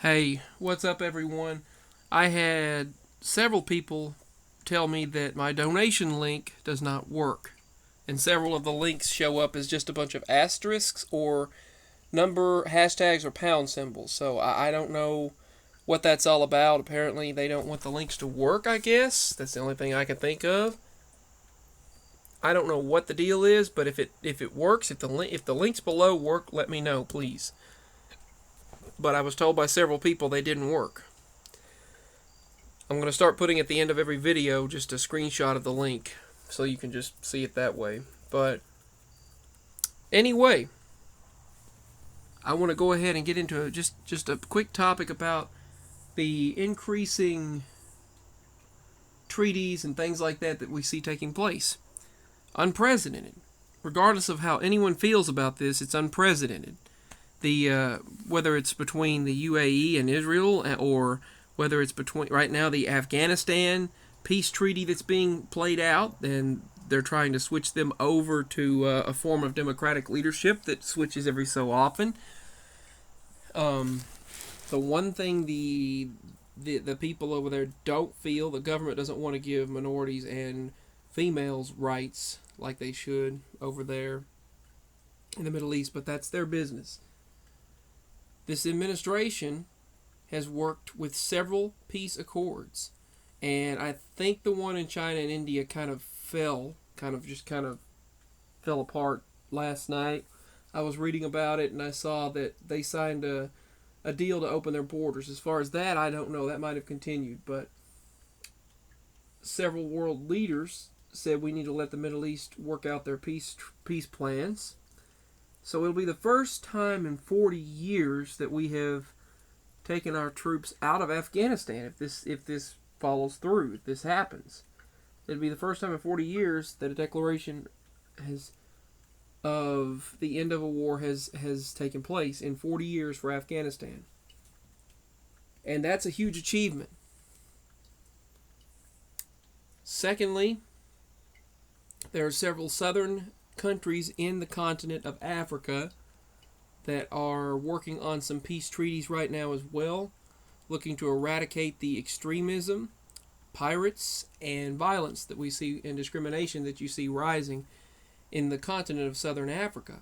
Hey, what's up, everyone? I had several people tell me that my donation link does not work, and several of the links show up as just a bunch of asterisks or number hashtags or pound symbols. So I don't know what that's all about. Apparently, they don't want the links to work. I guess that's the only thing I can think of. I don't know what the deal is, but if it works, if the links below work, let me know, please. But I was told by several people they didn't work. I'm going to start putting at the end of every video just a screenshot of the link so you can just see it that way. But anyway, I want to go ahead and get into just a quick topic about the increasing treaties and things like that we see taking place. Unprecedented. Regardless of how anyone feels about this, it's unprecedented. The whether it's between the UAE and Israel, or whether it's between right now the Afghanistan peace treaty that's being played out, and they're trying to switch them over to a form of democratic leadership that switches every so often. The one thing the people over there don't feel, the government doesn't want to give minorities and females rights like they should over there in the Middle East, but that's their business. This administration has worked with several peace accords, and I think the one in China and India kind of fell apart last night. I was reading about it and I saw that they signed a deal to open their borders. As far as that, I don't know. That might have continued, but several world leaders said we need to let the Middle East work out their peace plans. So it'll be the first time in 40 years that we have taken our troops out of Afghanistan. If this follows through, if this happens, it'll be the first time in 40 years that a declaration has of the end of a war has taken place in 40 years for Afghanistan. And that's a huge achievement. Secondly, there are several southern countries in the continent of Africa that are working on some peace treaties right now as well, looking to eradicate the extremism, pirates, and violence that we see, and discrimination that you see rising in the continent of southern Africa.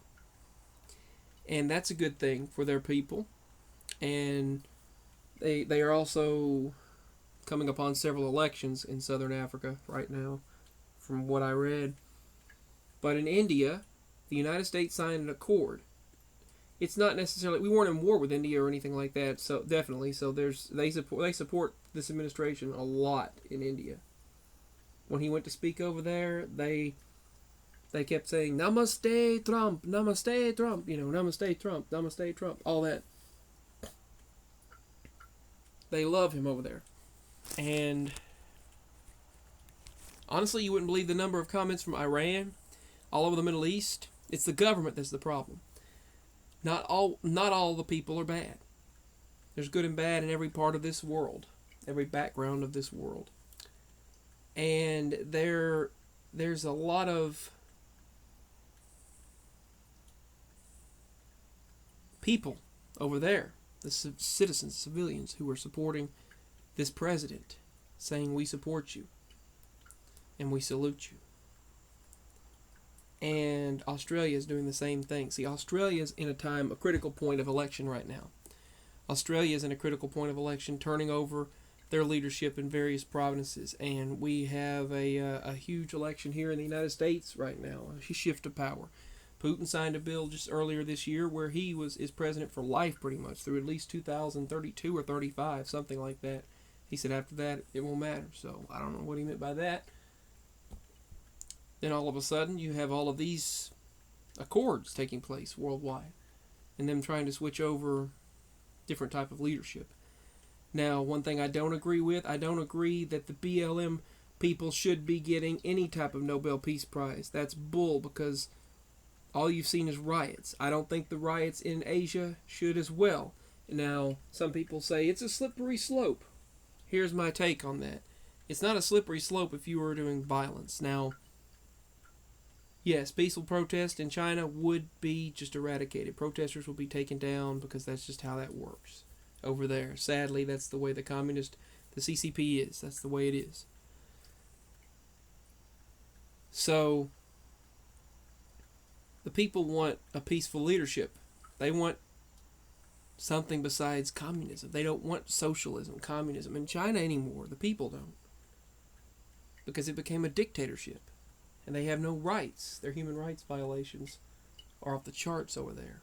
And that's a good thing for their people. And they are also coming upon several elections in southern Africa right now, from what I read. But in India, the United States signed an accord. It's not necessarily, we weren't in war with India or anything like that, so definitely. So they support this administration a lot in India. When he went to speak over there, they kept saying Namaste Trump, Namaste Trump, Namaste Trump, Namaste Trump, all that. They love him over there. And honestly, you wouldn't believe the number of comments from Iran all over the Middle East. It's the government that's the problem. Not all the people are bad. There's good and bad in every part of this world, every background of this world. And there's a lot of people over there, the citizens, civilians, who are supporting this president, saying we support you and we salute you. And Australia is doing the same thing. See, Australia is in a critical point of election right now. Australia is in a critical point of election, turning over their leadership in various provinces, and we have a huge election here in the United States right now, a shift of power. Putin signed a bill just earlier this year where he is president for life, pretty much, through at least 2032 or 35, something like that. He said after that it won't matter. So I don't know what he meant by that. Then all of a sudden you have all of these accords taking place worldwide, and them trying to switch over different type of leadership. Now, one thing I don't agree with, I don't agree that the BLM people should be getting any type of Nobel Peace Prize. That's bull, because all you've seen is riots. I don't think the riots in Asia should as well. Now, some people say it's a slippery slope. Here's my take on that. It's not a slippery slope if you were doing violence. Now, yes, peaceful protest in China would be just eradicated. Protesters will be taken down because that's just how that works. over there. Sadly, that's the way the CCP is. That's the way it is. So, the people want a peaceful leadership. They want something besides communism. They don't want socialism, communism in China anymore. The people don't. Because it became a dictatorship. And they have no rights. Their human rights violations are off the charts over there.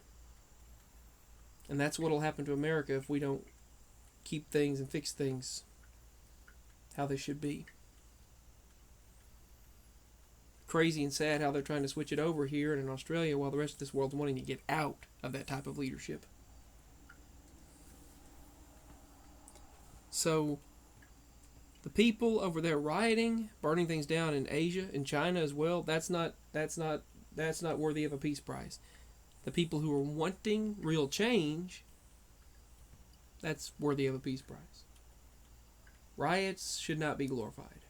And that's what will happen to America if we don't keep things and fix things how they should be. Crazy and sad how they're trying to switch it over here and in Australia while the rest of this world's wanting to get out of that type of leadership. So, the people over there rioting, burning things down in Asia, in China as well, that's not worthy of a peace prize. The people who are wanting real change, that's worthy of a peace prize. Riots should not be glorified.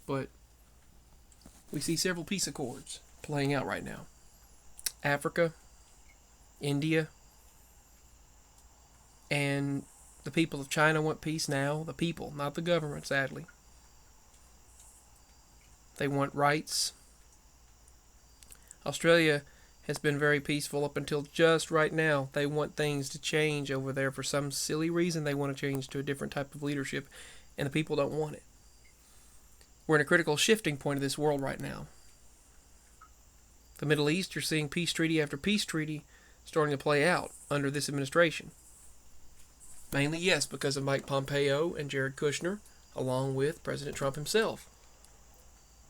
But we see several peace accords playing out right now. Africa, India, and the people of China want peace now. The people, not the government, sadly. They want rights. Australia has been very peaceful up until just right now. They want things to change over there for some silly reason. They want to change to a different type of leadership, and the people don't want it. We're in a critical shifting point of this world right now. The Middle East, you're seeing peace treaty after peace treaty starting to play out under this administration. Mainly, yes, because of Mike Pompeo and Jared Kushner, along with President Trump himself.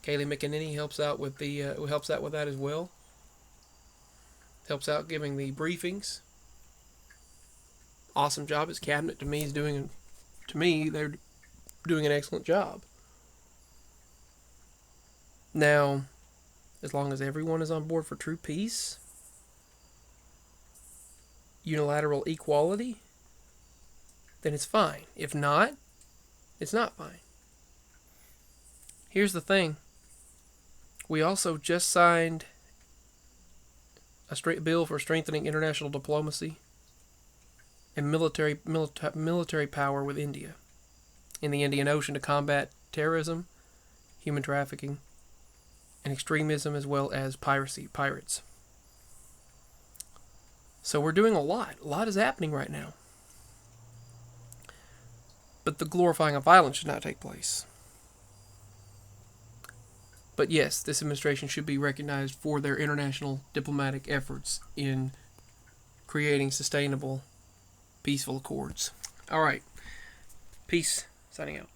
Kayleigh McEnany helps out with that as well. Helps out giving the briefings. Awesome job. His cabinet they're doing an excellent job. Now, as long as everyone is on board for true peace, unilateral equality, then it's fine. If not, it's not fine. Here's the thing. We also just signed a straight bill for strengthening international diplomacy and military power with India in the Indian Ocean to combat terrorism, human trafficking, and extremism, as well as pirates. So we're doing a lot. A lot is happening right now. But the glorifying of violence should not take place. But yes, this administration should be recognized for their international diplomatic efforts in creating sustainable, peaceful accords. All right. Peace. Signing out.